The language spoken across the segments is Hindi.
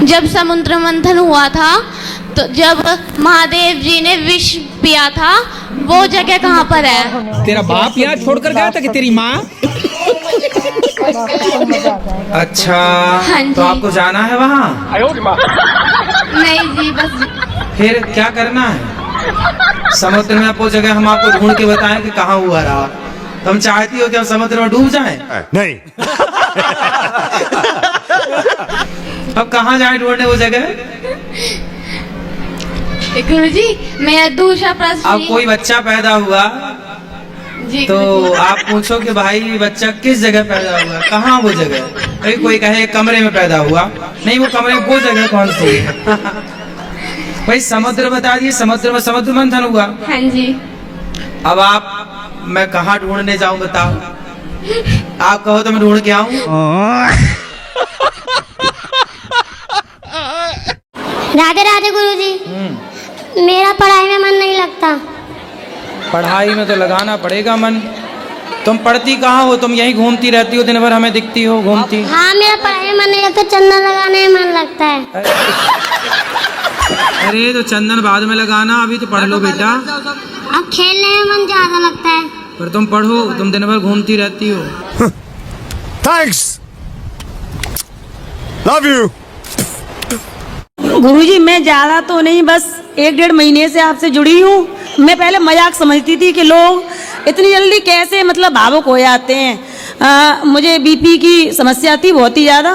जब समुद्र मंथन हुआ था तो जब महादेव जी ने विष पिया था वो जगह कहाँ पर है? तेरा बाप यहाँ छोड़कर गया था कि तेरी माँ? अच्छा हाँ जी। तो आपको जाना है वहाँ? नहीं जी, बस फिर क्या करना है? समुद्र में वो जगह हम आपको ढूंढ के बताएं कि कहाँ हुआ रहा। तुम चाहती हो कि हम समुद्र में डूब जाएं? नहीं। अब कहाँ जाए ढूंढने वो जगह? गुरुजी मेरा दूसरा प्रश्न अब कोई बच्चा पैदा हुआ जी तो गुरुजी। आप पूछो कि भाई बच्चा किस जगह पैदा हुआ, कहाँ वो जगह? अरे कोई कहे कमरे में पैदा हुआ, नहीं वो कमरे वो जगह कौन सी है? भाई समुद्र बता दिए, समुद्र में समुद्र मंथन हुआ। हाँ जी। अब आप मैं कहाँ ढूंढने जाऊं बताओ? आप कहो तो मैं ढूंढ के आऊं? राधे राधे गुरुजी। मेरा पढ़ाई में मन नहीं लगता। पढ़ाई में तो लगाना पड़ेगा मन। तुम पढ़ती कहाँ हो? तुम यहीं घूमती रहती हो, दिन भर हमें दिखती हो घूमती। हाँ मेरा पढ़ाई में मन नहीं लगता, चंदन लगाने में मन लगता है। अरे तो चंदन बाद में लगाना, अभी तो पढ़ लो बेटा। अब खेलने में मन ज्यादा लगता है। पर तुम पढ़ो, तुम दिन भर घूमती रहती हो। Thanks, love you. गुरुजी मैं ज्यादा तो नहीं, बस 1-1.5 महीने से आपसे जुड़ी हूँ। मैं पहले मजाक समझती थी कि लोग इतनी जल्दी कैसे मतलब भावुक हो जाते हैं। मुझे बीपी की समस्या थी बहुत ही ज़्यादा,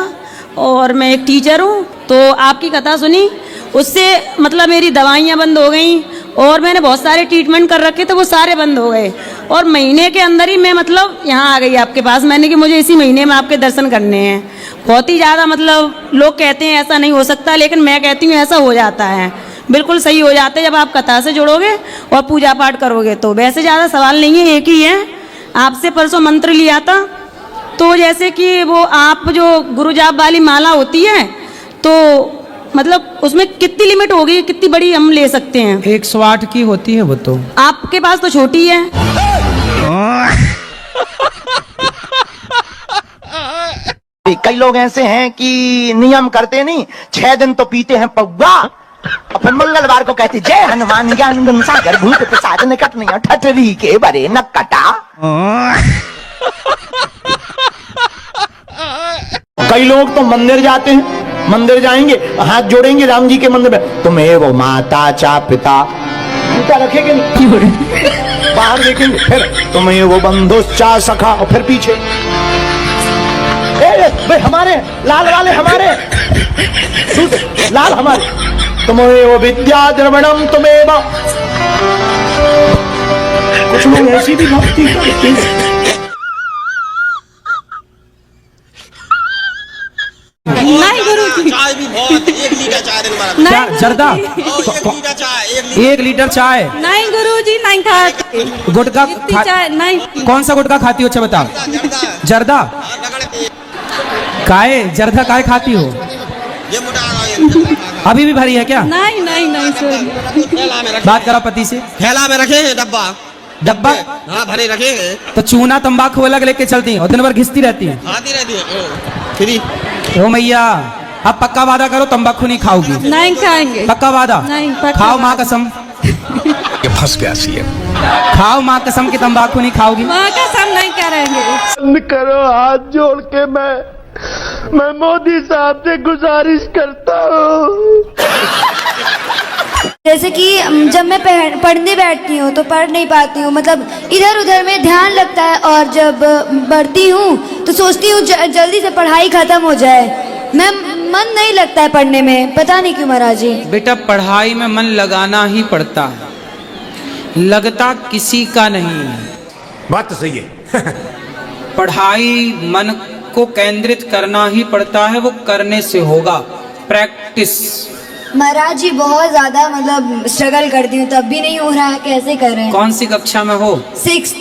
और मैं एक टीचर हूँ। तो आपकी कथा सुनी, उससे मतलब मेरी दवाइयाँ बंद हो गई, और मैंने बहुत सारे ट्रीटमेंट कर रखे थे, वो सारे बंद हो गए। और महीने के अंदर ही मैं मतलब यहाँ आ गई आपके पास। मैंने कि मुझे इसी महीने में आपके दर्शन करने हैं। बहुत ही ज़्यादा मतलब लोग कहते हैं ऐसा नहीं हो सकता, लेकिन मैं कहती हूँ ऐसा हो जाता है, बिल्कुल सही हो जाता है जब आप कथा से जुड़ोगे और पूजा पाठ करोगे तो। वैसे ज़्यादा सवाल नहीं है, एक ही है। आपसे परसों मंत्र लिया था, तो जैसे कि वो आप जो गुरु जाप वाली माला होती है, तो मतलब उसमें कितनी लिमिट होगी, कितनी बड़ी हम ले सकते हैं? 108 की होती है वो तो। आपके पास तो छोटी है। कई लोग ऐसे हैं कि नियम करते नहीं, 6 दिन तो पीते हैं पौवा, और फिर मंगलवार को कहते जय हनुमान ज्ञान गुण सागर भूत प्रसाद निकट नहीं ठठरी के बरे न कटा। कई लोग तो मंदिर जाते हैं, मंदिर जाएंगे हाथ जोड़ेंगे राम जी के मंदिर में, तुम्हें वो माता चा पिता पिता रखेंगे नहीं, बाहर देखेंगे, फिर तुम्हें वो बंधु चा सखा, और फिर पीछे भाई हमारे लाल वाले हमारे लाल हमारे, तुम्हें वो विद्या द्रवणम तुम्हें वो। कुछ लोग ऐसी भी भक्ति करते हैं। नहीं गुरुजी, चाय भी बहुत, 1 लीटर चाय देने वाला। नहीं जर्दा? 1 लीटर चाय, 1 लीटर चाय? नहीं गुरुजी, नहीं खाते। गुटखा इतनी चाय नहीं। कौन सा गुटखा खाती हो? अच्छा बताओ। जर्दा? काहे जर्दा काहे खाती हो? ये मोटा अभी भी भरी है क्या? नहीं नहीं नहीं सॉरी। थैला में रखे, बात करो पति से। थैला में रखे हैं डब्बा, डब्बा? हाँ भरे रखे हैं। तो चूना तंबाकू अलग लेके चलती हैं और दिन भर घिसती रहती हैं। आती रहती है फ्री। ओ मैया, अब पक्का वादा करो तंबाकू नहीं खाओगी। नहीं खाएंगे। पक्का वादा? नहीं, पक्का खाओ माँ कसम। ये फंस गया सीएम। खाओ माँ कसम की तंबाकू नहीं खाओगी। माँ कसम नहीं करेंगे। बंद करो, हाथ जोड़ के मैं मोदी साहब से गुजारिश करता हूँ। जैसे कि जब मैं पढ़ने बैठती हूँ तो पढ़ नहीं पाती हूँ, मतलब इधर उधर में ध्यान लगता है, और जब पढ़ती हूँ तो सोचती हूँ जल्दी से पढ़ाई खत्म हो जाए। मैं मन नहीं लगता है पढ़ने में, पता नहीं क्यों महाराज जी। बेटा पढ़ाई में मन लगाना ही पड़ता है, लगता किसी का नहीं है। बात तो सही है। पढ़ाई मन को केंद्रित करना ही पड़ता है, वो करने से होगा। प्रैक्टिस। महाराज जी बहुत ज्यादा मतलब स्ट्रगल करती हूँ, तब भी नहीं हो रहा है, कैसे कर रहे हैं? कौन सी कक्षा में हो? 6th।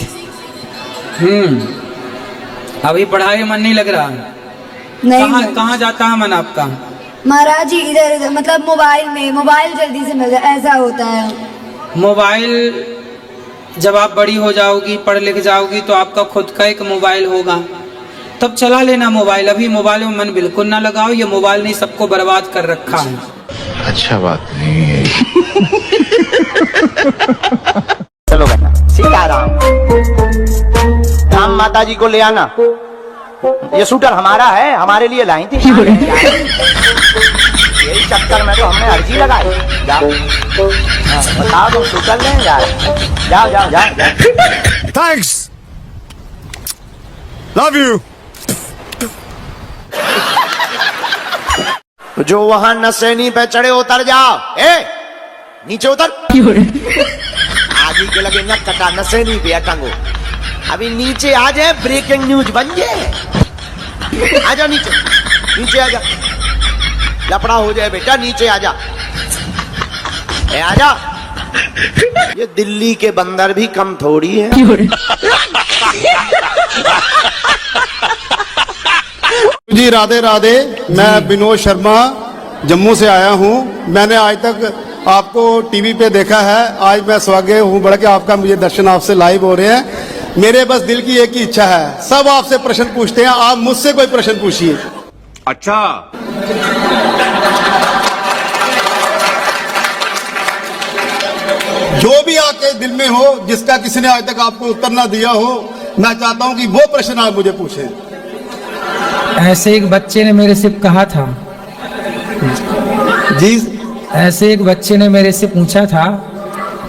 अभी पढ़ाई में मन नहीं लग रहा है? नहीं कहाँ जाता है मन आपका? महाराज जी इधर उधर, मतलब मोबाइल जल्दी से मिल जाए, ऐसा होता है। मोबाइल जब आप बड़ी हो जाओगी, पढ़ लिख जाओगी, तो आपका खुद का एक मोबाइल होगा, तब चला लेना मोबाइल। अभी मोबाइल में मन बिल्कुल ना लगाओ, ये मोबाइल ने सबको बर्बाद कर रखा है। अच्छा बात नहीं है। चलो बेटा, सीताराम। राम माता जी को ले आना। ये सूटर हमारा है, हमारे लिए लाई थी। यही चक्कर में तो हमने अर्जी लगाई। जाओ बताओ, तुम सूटर लें यार। जाओ जाओ जाओ। Thanks, love you. जो वहां नशेनी पे चढ़े उतर जाओ। नीचे उतर। आगे के लगे न कटा, नशेनी पे टंगो। अभी नीचे आ जाए, ब्रेकिंग न्यूज बन जाए। आ जाओ नीचे, नीचे आ जा। लफड़ा हो जाए बेटा, नीचे आ जा। आ जा। ये दिल्ली के बंदर भी कम थोड़ी है। जी राधे राधे। मैं विनोद शर्मा जम्मू से आया हूँ। मैंने आज तक आपको टीवी पे देखा है, आज मैं सौभाग्य हूँ बड़ा कि आपका मुझे दर्शन आपसे लाइव हो रहे हैं। मेरे बस दिल की एक ही इच्छा है, सब आपसे प्रश्न पूछते हैं, आप मुझसे कोई प्रश्न पूछिए। अच्छा, जो भी आपके दिल में हो, जिसका किसी ने आज तक आपको उत्तर ना दिया हो, मैं चाहता हूँ कि वो प्रश्न आप मुझे पूछें। ऐसे एक बच्चे ने मेरे से कहा था जी, ऐसे एक बच्चे ने मेरे से पूछा था।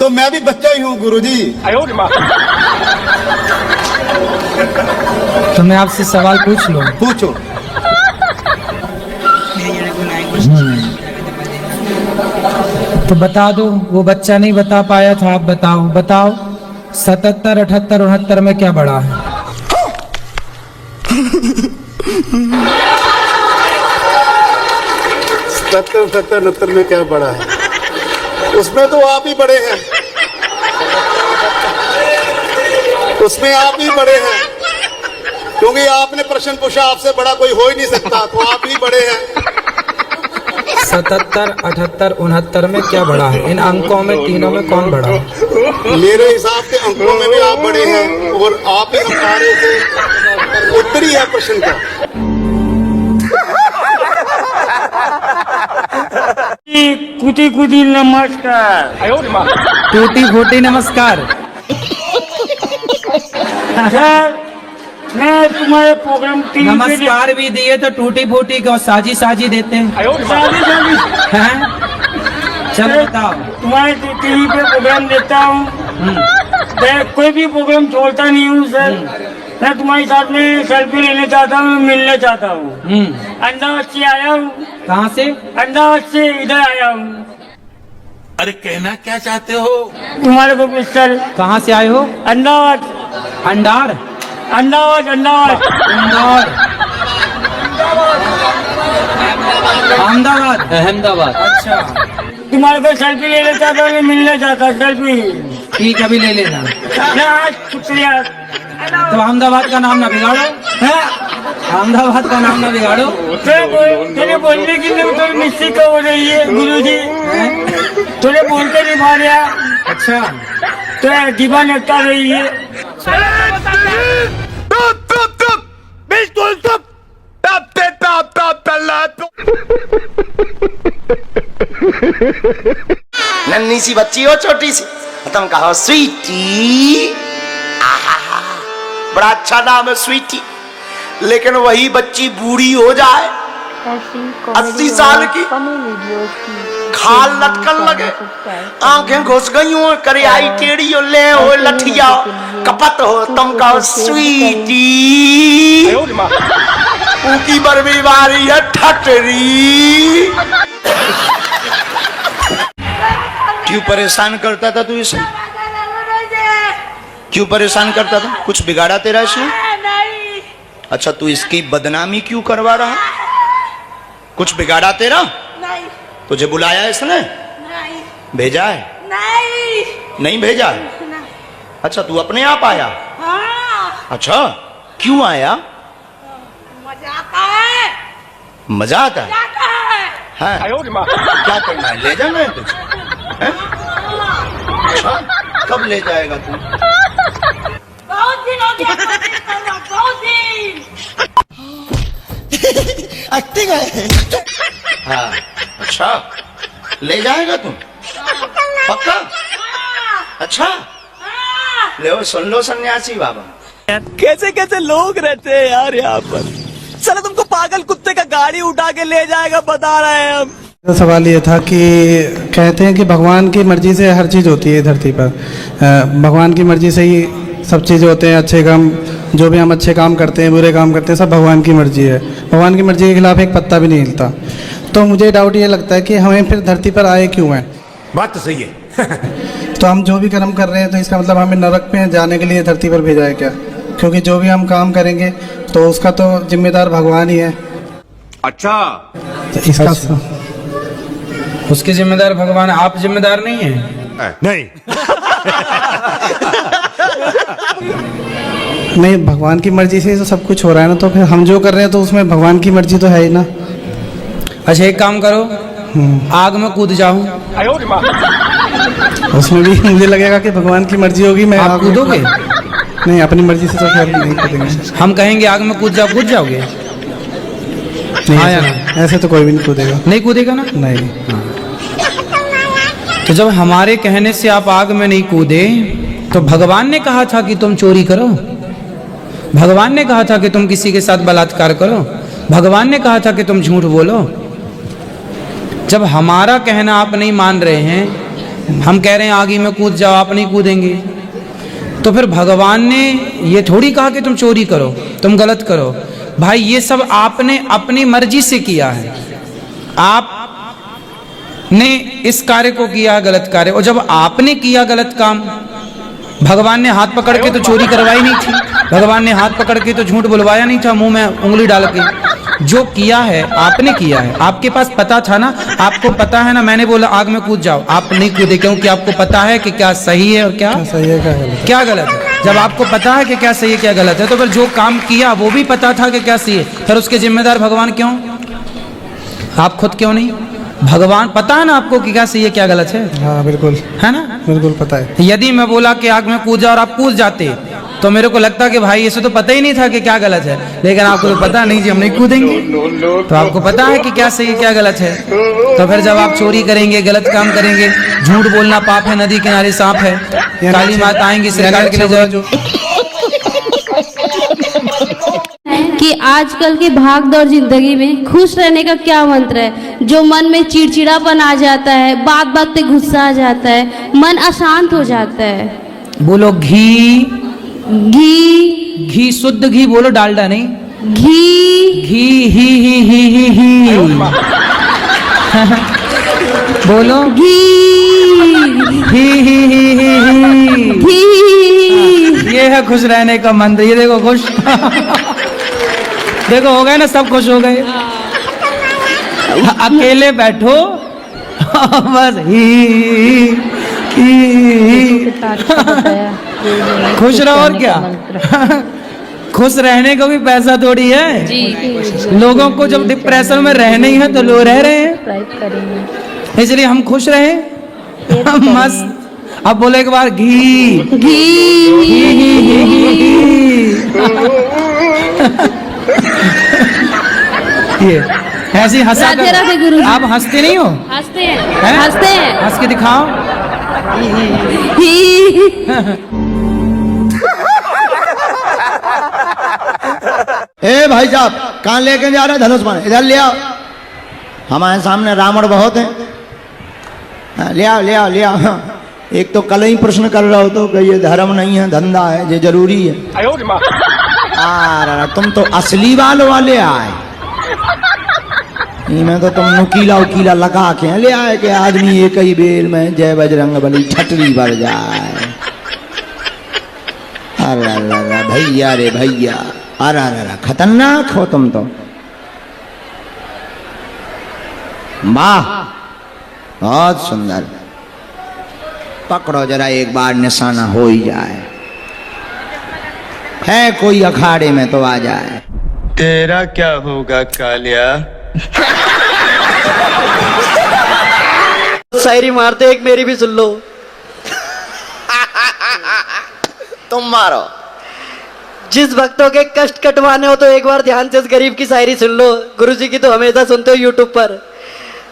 तो मैं भी बच्चा ही हूँ गुरुजी। तो मैं आपसे सवाल पूछ लूं? पूछो। तो बता दो, वो बच्चा नहीं बता पाया था, आप बताओ। बताओ 77, 78, 69 में क्या बड़ा है? 77, 69 में क्या बड़ा है? उसमें तो आप ही बड़े हैं, उसमें आप ही बड़े हैं, क्योंकि आपने प्रश्न पूछा, आपसे बड़ा कोई हो ही नहीं सकता, तो आप ही बड़े हैं। 77, 78, 69 में क्या बड़ा है? इन अंकों में तीनों में कौन बड़ा है? मेरे हिसाब से अंकों में भी आप बड़े हैं, और आप ही हमारे से उत्तरी है प्रश्न का। कुटी कुटी नमस्कार। टूटी फूटी नमस्कार। मैं तुम्हारे प्रोग्राम नमस्कार भी दिए तो टूटी फूटी को साजी साजी देते हैं। हैं? चलो बताओ। तुम्हारे टीवी पे प्रोग्राम देता हूँ, कोई भी प्रोग्राम छोड़ता नहीं हूँ सर। मैं तुम्हारे साथ में सेल्फी लेना चाहता हूँ, मिलना चाहता हूँ। अहमदाबाद से आया हूँ। कहाँ से? अहमदाबाद से इधर आया हूँ। अरे कहना क्या चाहते हो? तुम्हारे को सर। कहाँ से आए हो? अहमदाबाद। अंडार? अहमदाबाद अहमदाबाद अहमदाबाद। अहमदाबाद। अच्छा, तुम्हारे को सेल्फी लेना चाहता हूँ, मिलना चाहता हूँ। सेल्फी ठीक है, अभी ले लेना। शुक्रिया। तो अहमदाबाद का नाम ना बिगाड़ो। अहमदाबाद का नाम ना बिगाड़ो। तेरे बोलने की थोड़ी मिस्टेक हो रही है गुरुजी, थोड़े बोलते नहीं पा रहा। अच्छा, तो जीवन लगता रही है। बिल्कुल चुप। नन्ही सी बच्ची हो, छोटी सी, तुम कहो स्वीटी। बड़ा अच्छा नाम है स्वीटी। लेकिन वही बच्ची बूढ़ी हो जाए, 80 साल की, खाल लटकन लगे, आंखें घुस गई हो, करे आई टेढ़ी हो, ले हो लठिया, कपत हो, तुम कहो स्वीटी। ऊकी बरबी बारी है ठटरी। क्यों परेशान करता था तू इसे? क्यों परेशान करता था? कुछ बिगाड़ा तेरा इसने? अच्छा, तू इसकी बदनामी क्यों करवा रहा? कुछ बिगाड़ा तेरा? नहीं। तुझे बुलाया इसने? नहीं। भेजा है? नहीं। नहीं भेजा है? नहीं। अच्छा, तू अपने आप आया? हाँ। अच्छा, क्यों आया? मजा आता है। मजा आता है? हाँ। क्या करना है? ले जाना है तुझे? अच्छा, कब ले जाएगा तू? बहुत दिन हो गया, बहुत दिन। एक्टिंग है। हाँ अच्छा, ले जाएगा तुम पक्का? अच्छा ले सुन लो सन्यासी बाबा। कैसे कैसे लोग रहते हैं यार यहाँ पर। चलो तुमको पागल कुत्ते का गाड़ी उठा के ले जाएगा, बता रहे हैं हम। तो सवाल ये था कि कहते हैं कि भगवान की मर्जी से हर चीज़ होती है धरती पर। भगवान की मर्जी से ही सब चीज़ होते हैं। अच्छे काम, जो भी हम अच्छे काम करते हैं, बुरे काम करते हैं, सब भगवान की मर्जी है। भगवान की मर्जी के खिलाफ एक पत्ता भी नहीं हिलता। तो मुझे डाउट ये लगता है कि हमें फिर धरती पर आए क्यों हैं। बात तो सही है। तो हम जो भी कर्म कर रहे हैं तो इसका मतलब हमें नरक में जाने के लिए धरती पर भेजा है क्या? क्योंकि जो भी हम काम करेंगे तो उसका तो जिम्मेदार भगवान ही है। अच्छा तो इसका उसके जिम्मेदार भगवान, आप जिम्मेदार नहीं है। नहीं नहीं, भगवान की मर्जी से तो सब कुछ हो रहा है ना, तो फिर हम जो कर रहे हैं तो उसमें भगवान की मर्जी तो है ही ना। अच्छा एक काम करो, आग में कूद जाओ। उसमें भी मुझे लगेगा कि भगवान की मर्जी होगी। मैं आप कूदोगे? नहीं, अपनी मर्जी से तो खैर नहीं कूदेंगे। हम कहेंगे आग में कूद जाओ, कूद जाओगे? नहीं, हाँ या ऐसे तो कोई भी नहीं कूदेगा। नहीं कूदेगा ना? नहीं। तो जब हमारे कहने से आप आग में नहीं कूदे, तो भगवान ने कहा था कि तुम चोरी करो, भगवान ने कहा था कि तुम किसी के साथ बलात्कार करो, भगवान ने कहा था कि तुम झूठ बोलो। जब हमारा कहना आप नहीं मान रहे हैं, हम कह रहे हैं आगे में कूद जाओ, आप नहीं कूदेंगे, तो फिर भगवान ने ये थोड़ी कहा कि तुम चोरी करो, तुम गलत करो। भाई ये सब आपने अपनी मर्जी से किया है। आपने इस कार्य को किया गलत कार्य, और जब आपने किया गलत काम, भगवान ने हाथ पकड़ के तो चोरी करवाई नहीं थी, भगवान ने हाथ पकड़ के तो झूठ बुलवाया नहीं था मुंह में उंगली डाल के। जो किया है आपने किया है, आपके पास पता था ना, आपको पता है ना। मैंने बोला आग में कूद जाओ, आप नहीं कूदे क्योंकि आपको पता है कि क्या सही है और क्या सही है, क्या गलत है। क्या गलत है। जब आपको पता है कि क्या सही है क्या गलत है, तो फिर जो काम किया वो भी पता था कि क्या सही है, फिर उसके जिम्मेदार भगवान क्यों? आप खुद क्यों नहीं? भगवान पता है ना आपको कि क्या सही है क्या गलत है। हाँ बिल्कुल, है ना, बिल्कुल पता है। यदि मैं बोला कि आग में कूद जाओ और आप कूद जाते, तो मेरे को लगता कि भाई इसे तो पता ही नहीं था कि क्या गलत है, लेकिन आपको तो पता नहीं जी हम नहीं कूदेंगे, तो आपको पता है कि क्या सही है क्या गलत है। तो फिर जब आप चोरी करेंगे, गलत काम करेंगे, झूठ बोलना पाप है, नदी किनारे सांप है, काली माता आएंगी सरकार के लिए जो कि आजकल की भाग दौड़ जिंदगी में खुश रहने का क्या मंत्र है? जो मन में चिड़चिड़ापन आ जाता है, बात बात पे गुस्सा आ जाता है, मन अशांत हो जाता है। बोलो घी, घी घी शुद्ध घी बोलो, डालडा नहीं। घी घी ही बोलो घी ही घी। ये है खुश रहने का मंत्र। ये देखो खुश देखो हो गए ना, सब खुश हो गए। अकेले बैठो बस ही खुश रहो और क्या। खुश रहने को भी पैसा थोड़ी है जी। लोगों को जब डिप्रेशन में रहने ही है तो लोग रह रहे हैं, इसलिए हम खुश रहे मस्त। अब बोले एक बार घी ये ऐसी हंसा राधे राधे गुरु। आप हंसते नहीं हो? हंसते हैं, हंसते हैं। हंस के दिखाओ। ए भाई साहब कहाँ लेके जा रहे धनुष बाण? इधर ले आओ, हमारे सामने रावण बहुत है। हाँ, ले आओ ले आओ ले आओ। हाँ, एक तो कल ही प्रश्न कर रहे हो तो कि ये धर्म नहीं है, धंधा है, ये जरूरी है। तुम तो असली वाले आए, में तो तुम नुकीला उकीला लगा के ले आए कि आदमी एक ही बेर में जय बजरंग बली ठटरी भर जाए। अरे भैया रे भैया, अरे खतरनाक हो तुम तो। वाह बहुत सुंदर। पकड़ो जरा एक बार निशाना हो ही जाए, है कोई अखाड़े में तो आ जाए। तेरा क्या होगा कालिया? शायरी मारते, एक मेरी भी सुन लो। तुम मारो। जिस भक्तों के कष्ट कटवाने हो तो एक बार ध्यान से इस गरीब की शायरी सुन लो। गुरुजी की तो हमेशा सुनते हो यूट्यूब पर।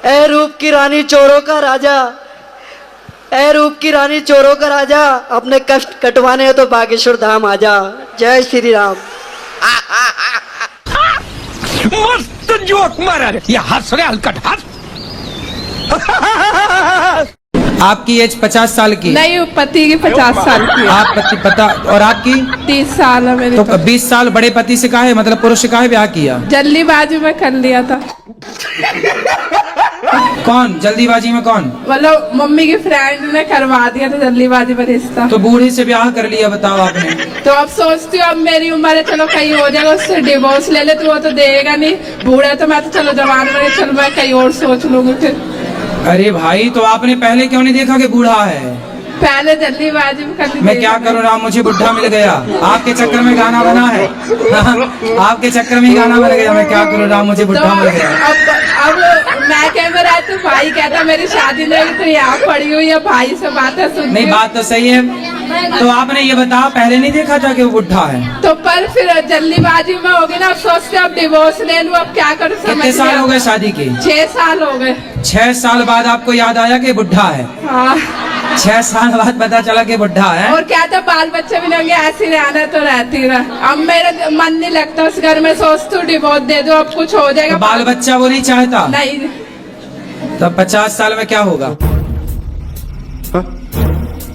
ए रूप की रानी चोरों का राजा, ए रूप की रानी चोरों का राजा, अपने कष्ट कटवाने हो तो बागेश्वर धाम आजा। जय श्री राम। मस्त जोक मारा रे, ये हंस रहे हलकट हंस। आपकी एज 50 साल की? नहीं, पति की 50 साल की। आप पति पता, और आपकी? 30 साल है मेरी। तो 20 साल बड़े पति से काहे, मतलब पुरुष से काहे ब्याह किया? जल्दीबाजी में कर लिया था। कौन जल्दीबाजी में? कौन? मतलब मम्मी की फ्रेंड ने करवा दिया था जल्दीबाजी में रिश्ता। तो बूढ़ी से ब्याह कर लिया, बताओ आपने। तो अब सोचती हूँ अब मेरी उम्र है, चलो कहीं हो जाएगा, उससे डिवोर्स ले ले, तो वो तो देगा नहीं। बूढ़ा तो मैं तो चलो जवान में, चलो मैं कहीं और सोच लूंगी फिर। अरे भाई, तो आपने पहले क्यों नहीं देखा कि बूढ़ा है? पहले जल्दीबाजी में कर ली। मैं क्या करूँ राम, मुझे बुढ़ा मिल गया। आपके चक्कर में गाना बना है। आपके चक्कर में गाना बन गया। मैं क्या करूँ राम, मुझे बुढ़ा मिल गया। अब मैं कह रहा तो भाई कहता मेरी शादी नहीं हुई, तो यहाँ पड़ी हुई है, भाई से बातें सुन। नहीं, बात तो सही है। तो आपने ये बताओ, पहले नहीं देखा था कि वो बुढ़ा है? तो पर फिर जल्दीबाजी में होगी ना, अब सोचते अब डिवोर्स ले लूं, अब क्या करूं। कितने साल हो गए शादी के? 6 साल हो गए। 6 साल बाद आपको याद आया कि बुढ़ा है? हाँ। 6 साल बाद पता चला कि बुढ़ा है। और क्या था, बाल बच्चे भी नहीं, ऐसी रहना तो रहती रहा। अब मेरा मन नहीं लगता उस घर में, सोचती हूँ डिवोर्स दे दो, अब कुछ हो जाएगा। तो बाल बच्चा वो नहीं चाहता? नहीं। तो 50 साल में क्या होगा?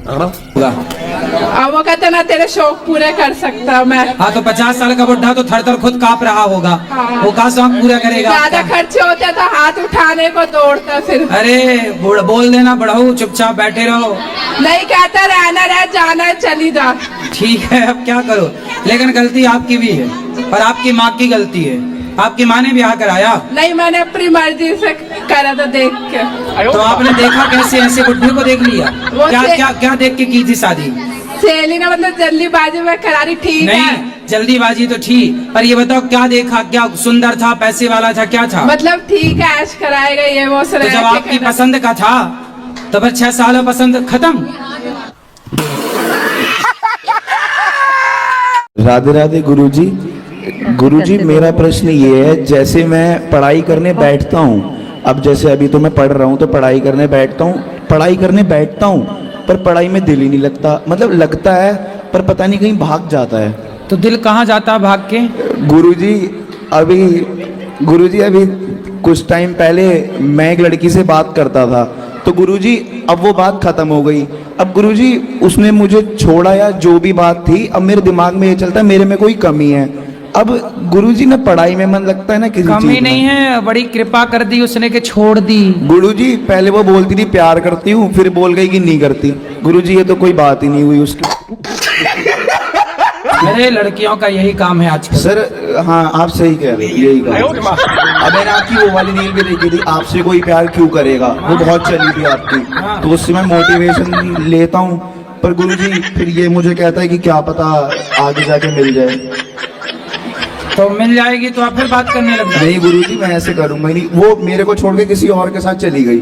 अब वो कहते ना तेरे शौक पूरे कर सकता मैं। हाँ, तो 50 साल का बुढ़ा तो थर थर खुद कांप रहा होगा। हाँ। वो कहाँ शौक पूरा करेगा? ज्यादा खर्चे होते तो हाथ उठाने को दौड़ता फिर। अरे बोल देना बढ़ाऊ, चुपचाप बैठे रहो। नहीं कहता रहना रह, जाना है चली जा। ठीक है, अब क्या करो। लेकिन गलती आपकी भी है, और आपकी माँ की गलती है। आपकी माँ ने ब्याह कराया? नहीं, मैंने अपनी मर्जी से करा था, देख के। तो आपने देखा कैसे? ऐसे बुढ़े को देख लिया? क्या क्या क्या देख के की थी शादी? सहेली ने मतलब जल्दीबाजी में करा दी। ठीक है, नहीं जल्दीबाजी तो ठीक, पर ये बताओ क्या देखा? क्या सुंदर था, पैसे वाला था, क्या था? मतलब ठीक है, ऐश कराएगा ये वो। तो जब आपकी पसंद का था तो फिर 6 साल में पसंद खत्म। राधे राधे गुरुजी। गुरुजी, मेरा प्रश्न ये है, जैसे मैं पढ़ाई करने बैठता हूँ, अब जैसे अभी तो मैं पढ़ रहा हूँ, तो पढ़ाई करने बैठता हूँ, पर पढ़ाई में दिल ही नहीं लगता। मतलब लगता है पर पता नहीं कहीं भाग जाता है। तो दिल कहाँ जाता है भाग के? गुरुजी अभी कुछ टाइम पहले मैं एक लड़की से बात करता था, तो गुरुजी अब वो बात खत्म हो गई। अब गुरुजी उसने मुझे छोड़ा या जो भी बात थी, अब मेरे दिमाग में ये चलता है मेरे में कोई कमी है। अब गुरुजी ना पढ़ाई में मन लगता है ना किसी कमी चीज नहीं है, बड़ी कृपा कर दी उसने के छोड़ दी। गुरुजी पहले वो बोलती थी प्यार करती हूँ, फिर बोल गई कि नहीं करती। गुरुजी ये तो कोई बात ही नहीं हुई उसकी। अरे लड़कियों का यही काम है आजकल। सर हाँ, आप सही कह रहे हैं, यही काम। अब मैंने आपकी वो वाली रील भी देखी थी, आपसे कोई प्यार क्यों करेगा, वो बहुत चली थी आपकी, तो उससे मैं मोटिवेशन लेता हूँ। पर गुरुजी फिर ये मुझे कहता है कि क्या पता आगे जाके मिल जाए। तो मिल जाएगी तो आप फिर बात करने लग जाए। नहीं गुरुजी, मैं ऐसे करूंगा ही नहीं। वो मेरे को छोड़ के किसी और के साथ चली गई।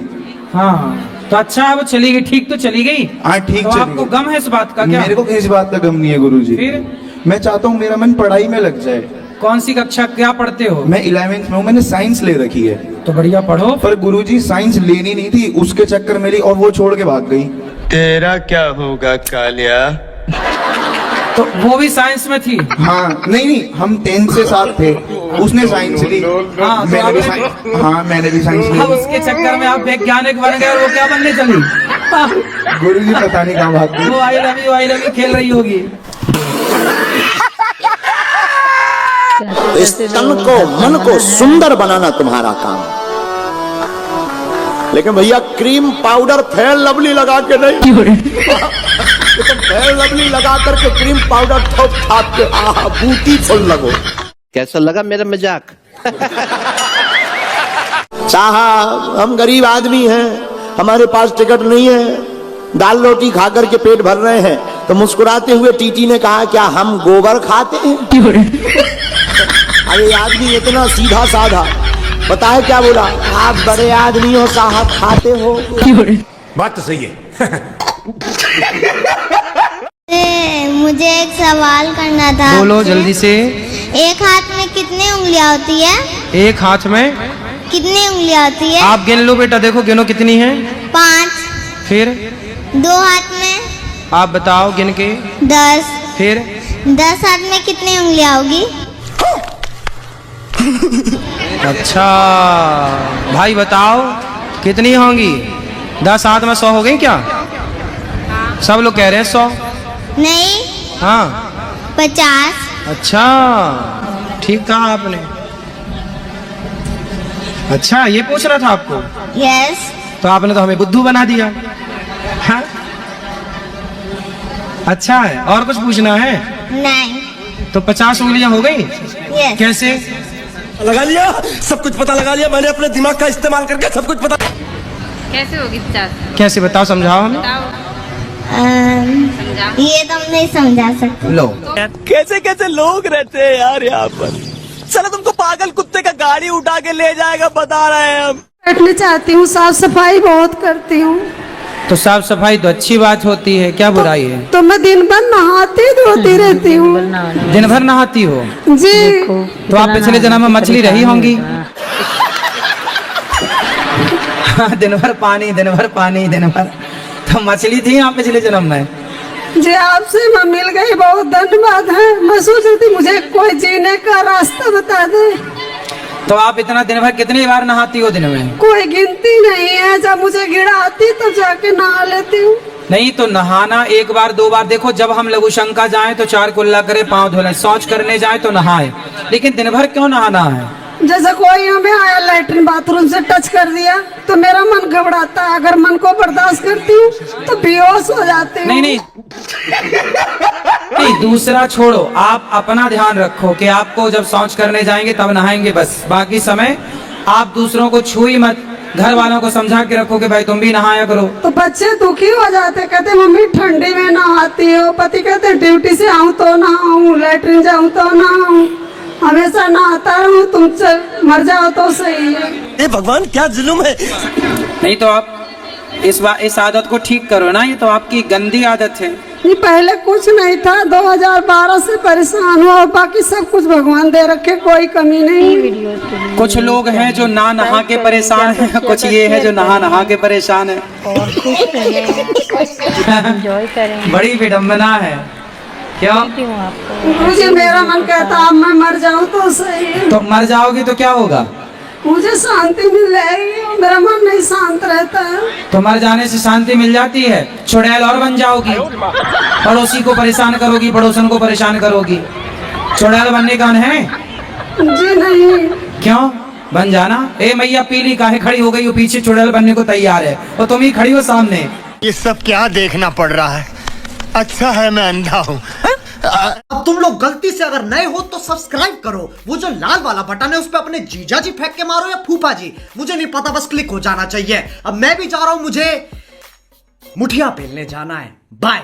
हाँ, तो अच्छा है वो चली गई, ठीक तो चली गई। हाँ ठीक, तो आपको गम है इस बात का क्या? मेरे को किसी बात का गम नहीं है गुरुजी। फिर मैं चाहता हूँ मेरा मन पढ़ाई में लग जाए। कौन सी कक्षा क्या पढ़ते हो? मैं 11वीं में हूँ, मैंने साइंस ले रखी है। तो बढ़िया पढ़ो। पर गुरुजी साइंस लेनी नहीं थी, उसके चक्कर में ली और वो छोड़ के भाग गई। तेरा क्या होगा कालिया? तो वो भी साइंस में थी? हाँ नहीं, हम 10th से साथ थे, उसने साइंस ली। हाँ, मैंने भी साइंस ली। अब उसके चक्कर में आप वैज्ञानिक बन गए और वो क्या बनने चली? गुरुजी पता नहीं कहाँ भाग गई। वो आई लव यू खेल रही होगी। इस तन को मन को सुंदर बनाना तुम्हारा काम, लेकिन भैया क्रीम पाउडर फेयर लवली लगा के नहीं। तुम फेयर लवली लगा करके क्रीम पाउडर ठोक ठाक के ब्यूटीफुल लगो। कैसा लगा मेरा मजाक? साहब हम गरीब आदमी हैं, हमारे पास टिकट नहीं है, दाल रोटी खा करके पेट भर रहे हैं। तो मुस्कुराते हुए टीटी ने कहा क्या हम गोबर खाते हैं? अरे आदमी इतना सीधा साधा, बताए क्या बोला? आप बड़े आदमी हो साहब, खाते हो। बात तो सही है। मुझे एक सवाल करना था बोलो आपसे। जल्दी से। एक हाथ में कितनी उंगलियां होती है? एक हाथ में कितनी उंगलियां होती है? आप गिन लो बेटा, देखो गिनो कितनी है। 5। फिर 2 हाथ में आप बताओ गिन के। 10। फिर 10 हाथ में कितनी उंगलियां होगी? अच्छा भाई बताओ कितनी होंगी? 10 हाथ में 100 हो गई क्या? सब लोग कह रहे हैं 100। नहीं, हाँ 50। अच्छा ठीक कहा आपने। अच्छा ये पूछना था आपको, यस। तो आपने तो हमें बुद्धू बना दिया। हाँ? अच्छा है, और कुछ पूछना है? नहीं। तो 50 उंगलियां हो गई? यस। कैसे? लगा लिया, सब कुछ पता लगा लिया मैंने अपने दिमाग का इस्तेमाल करके, सब कुछ पता। कैसे होगी 50? कैसे बताओ, समझाओ हमें। ये तुम नहीं समझा सकते। लो कैसे कैसे लोग रहते हैं यार यहाँ पर। चलो तुमको पागल कुत्ते का गाड़ी उठा के ले जाएगा, बता रहे हैं हम। बैठना चाहती हूँ, साफ सफाई बहुत करती हूँ। तो साफ सफाई तो अच्छी बात होती है, क्या बुराई है? तो मैं दिन भर नहाती धोती रहती हूँ। दिन भर नहाती हो? जी। तो आप पिछले जन्म में मछली रही होंगी। दिन भर पानी, दिन भर पानी, दिन भर, तो मछली थी आप पिछले जन्म में। जी आपसे मैं मिल गई, बहुत धन्यवाद है। मैं सोच रही थी मुझे कोई जीने का रास्ता बता दे। तो आप इतना दिन भर कितनी बार नहाती हो दिन में? कोई गिनती नहीं है, जब मुझे गिरा आती तो जाके नहा लेती हूँ। नहीं तो नहाना 1 बार 2 बार, देखो जब हम लघु शंका जाए तो 4 कुल्ला करे, पाँव धो लें, शौच करने जाए तो नहाए, लेकिन दिन भर क्यों नहाना है? जैसे कोई हमें आया लैट्रिन बाथरूम से टच कर दिया तो मेरा मन घबराता है, अगर मन को बर्दाश्त करती हूँ तो बेहोश हो जाती हूँ। नहीं नहीं नहीं, दूसरा छोड़ो, आप अपना ध्यान रखो कि आपको जब शौच करने जाएंगे तब नहाएंगे बस, बाकी समय आप दूसरों को छू ही मत। घर वालों को समझा के रखो कि भाई तुम भी नहाया करो। तो बच्चे दुखी हो जाते, कहते मम्मी ठंडी में नहाती हो। पति कहते ड्यूटी से आऊँ तो नहाऊं, लैट्रिन जाऊँ तो नहाऊं, हमेशा नहाता रहूं, तुमसे मर जाओ तो सही है। ए भगवान क्या जुल्म है। नहीं तो आप इस आदत को ठीक करो ना, ये तो आपकी गंदी आदत है। ये पहले कुछ नहीं था, 2012 से परेशान हुआ, और बाकी सब कुछ भगवान दे रखे, कोई कमी नहीं। कुछ लोग हैं जो ना नहा के परेशान हैं, कुछ ये है जो नहा के परेशान है। बड़ी विडम्बना है, क्यों? मुझे मेरा मन कहता अब मैं मर जाऊं तो सही है। तो मर जाओगी तो क्या होगा? मुझे शांति मिल जाएगी, मेरा मन नहीं शांत रहता है। तो मर जाने से शांति मिल जाती है? चुड़ैल और बन जाओगी, पड़ोसी को परेशान करोगी, पड़ोसन को परेशान करोगी। चुड़ैल बनने का मन है? जी नहीं। क्यों? बन जाना। ए मैया पीली काहे खड़ी हो गई हो पीछे, चुड़ैल बनने को तैयार है और तुम ही खड़ी हो सामने। ये सब क्या देखना पड़ रहा है? अच्छा है मैं अंधा हूँ। अब तुम लोग गलती से अगर नए हो तो सब्सक्राइब करो, वो जो लाल वाला बटन है उस पे अपने जीजा जी फेंक के मारो या फूफा जी, मुझे नहीं पता, बस क्लिक हो जाना चाहिए। अब मैं भी जा रहा हूं, मुझे मुठिया पेलने जाना है। बाय।